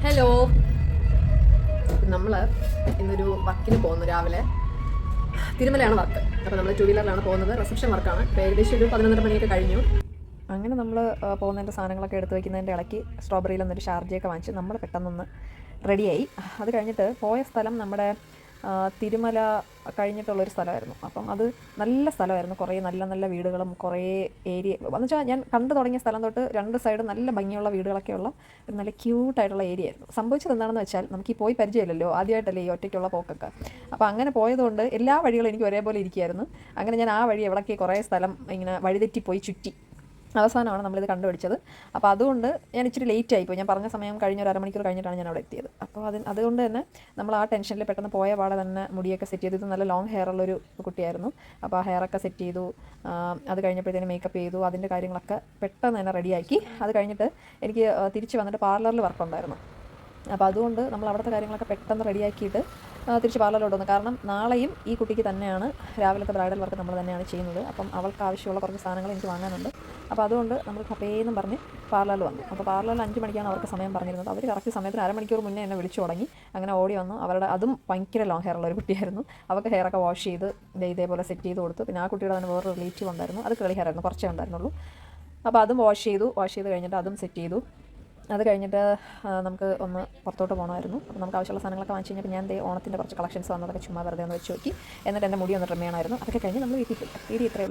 Hello, നമ്മൾ ഇന്നൊരു വർക്കിന് പോകുന്നു. രാവിലെ തിരുമലയാണ് വർക്ക്. അപ്പോൾ നമ്മൾ 2 വീലറിലാണ് പോകുന്നത്. റിസപ്ഷൻ വർക്കാണ്. ഇപ്പോൾ ഏകദേശം ഒരു 11:30 മണിയൊക്കെ കഴിഞ്ഞു. അങ്ങനെ നമ്മൾ പോകുന്നതിൻ്റെ സാധനങ്ങളൊക്കെ എടുത്ത് വയ്ക്കുന്നതിൻ്റെ ഇടയ്ക്ക് സ്ട്രോബെറിയിൽ നിന്നൊരു ഷാർജയൊക്കെ വാങ്ങിച്ച് നമ്മൾ പെട്ടെന്നൊന്ന് റെഡിയായി. അത് കഴിഞ്ഞിട്ട് പോയ സ്ഥലം നമ്മുടെ തിരുമല കഴിഞ്ഞിട്ടുള്ളൊരു സ്ഥലമായിരുന്നു. അപ്പം അത് നല്ല സ്ഥലമായിരുന്നു. കുറേ നല്ല നല്ല വീടുകളും കുറേ ഏരിയ എന്ന് വെച്ചാൽ ഞാൻ കണ്ടു തുടങ്ങിയ സ്ഥലം തൊട്ട് 2 സൈഡ് നല്ല ഭംഗിയുള്ള വീടുകളൊക്കെയുള്ള ഒരു നല്ല ക്യൂട്ടായിട്ടുള്ള ഏരിയ ആയിരുന്നു. സംഭവിച്ചത് എന്താണെന്ന് വെച്ചാൽ നമുക്ക് ഈ പോയി പരിചയമില്ലല്ലോ, ആദ്യമായിട്ടല്ലേ ഈ ഒറ്റയ്ക്കുള്ള പോക്കൊക്കെ. അപ്പോൾ അങ്ങനെ പോയതുകൊണ്ട് എല്ലാ വഴികളും എനിക്ക് ഒരേപോലെ ഇരിക്കുകയായിരുന്നു. അങ്ങനെ ഞാൻ ആ വഴി എവിടേക്ക് കുറേ സ്ഥലം ഇങ്ങനെ വഴിതെറ്റിപ്പോയി ചുറ്റി അവസാനമാണ് നമ്മളിത് കണ്ടുപിടിച്ചത്. അപ്പോൾ അതുകൊണ്ട് ഞാൻ ഇച്ചിരി ലേറ്റ് ആയിപ്പോയി. ഞാൻ പറഞ്ഞ സമയം കഴിഞ്ഞ ഒരു അരമണിക്കൂർ കഴിഞ്ഞിട്ടാണ് ഞാൻ അവിടെ എത്തിയത്. അപ്പോൾ അതുകൊണ്ട് തന്നെ നമ്മൾ ആ ടെൻഷനിൽ പെട്ടെന്ന് പോയ പാടെ തന്നെ മുടിയൊക്കെ സെറ്റ് ചെയ്ത്, ഇത് നല്ല ലോങ് ഹെയർ ഉള്ളൊരു കുട്ടിയായിരുന്നു. അപ്പോൾ ആ ഹെയറൊക്കെ സെറ്റ് ചെയ്തു. അത് കഴിഞ്ഞപ്പോഴത്തേനും മേക്കപ്പ് ചെയ്തു. അതിൻ്റെ കാര്യങ്ങളൊക്കെ പെട്ടെന്ന് തന്നെ റെഡിയാക്കി. അത് കഴിഞ്ഞിട്ട് എനിക്ക് തിരിച്ച് വന്നിട്ട് പാർലറിൽ വർക്കുണ്ടായിരുന്നു. അപ്പോൾ അതുകൊണ്ട് നമ്മൾ അവിടുത്തെ കാര്യങ്ങളൊക്കെ പെട്ടെന്ന് റെഡിയാക്കിയിട്ട് തിരിച്ച് പാർലറിലോട്ട് വന്നു. കാരണം നാളെയും ഈ കുട്ടിക്ക് തന്നെയാണ് രാവിലത്തെ ബ്രൈഡൽ വർക്ക് നമ്മൾ തന്നെയാണ് ചെയ്യുന്നത്. അപ്പം അവൾക്ക് ആവശ്യമുള്ള കുറച്ച് സാധനങ്ങൾ എനിക്ക് വാങ്ങാനുണ്ട്. അപ്പോൾ അതുകൊണ്ട് നമ്മൾ കപ്പേന്നും പറഞ്ഞ് പാർലറിൽ വന്നു. അപ്പോൾ പാർലറിൽ 5 മണിക്കാണ് അവർക്ക് സമയം പറഞ്ഞിരുന്നത്. അവർ കറക്റ്റ് സമയത്തിന് അരമണിക്കൂർ മുന്നേ എന്നെ വിളിച്ചു തുടങ്ങി. അങ്ങനെ ഓടി വന്നു. അവരുടെ അതും ഭയങ്കര ലോങ് ഹെയർ ഉള്ള ഒരു കുട്ടിയായിരുന്നു. അവർക്ക് ഹെയറൊക്കെ വാഷ് ചെയ്ത് ഇതേപോലെ സെറ്റ് ചെയ്ത് കൊടുത്തു. പിന്നെ ആ കുട്ടിയുടെ തന്നെ വേറൊരു റിലേറ്റീവ് ഉണ്ടായിരുന്നു. അത് കേളി ഹെയർ ആയിരുന്നു, കുറച്ചേ ഉണ്ടായിരുന്നുള്ളൂ. അപ്പോൾ അതും വാഷ് ചെയ്ത് കഴിഞ്ഞിട്ട് അതും സെറ്റ് ചെയ്തു. അത് കഴിഞ്ഞിട്ട് നമുക്ക് ഒന്ന് പുറത്തോട്ട് പോകണമായിരുന്നു. അപ്പോൾ നമുക്ക് ആവശ്യമുള്ള സാധനങ്ങളൊക്കെ വാങ്ങിച്ച് കഴിഞ്ഞപ്പോൾ ഞാൻ ഓണത്തിൻ്റെ കുറച്ച് കളക്ഷൻസ് വന്നതൊക്കെ ചുമ്മാ വെറുതെ ഒന്ന് വെച്ച് നോക്കി. എന്നിട്ട് എൻ്റെ മുടി ഒന്ന് ട്രിം ചെയ്യണമായിരുന്നു. അതൊക്കെ കഴിഞ്ഞ് നമ്മൾ വീട്ടിൽ പോയി. വീഡിയോ ഇത്രയേ ഉള്ളൂ.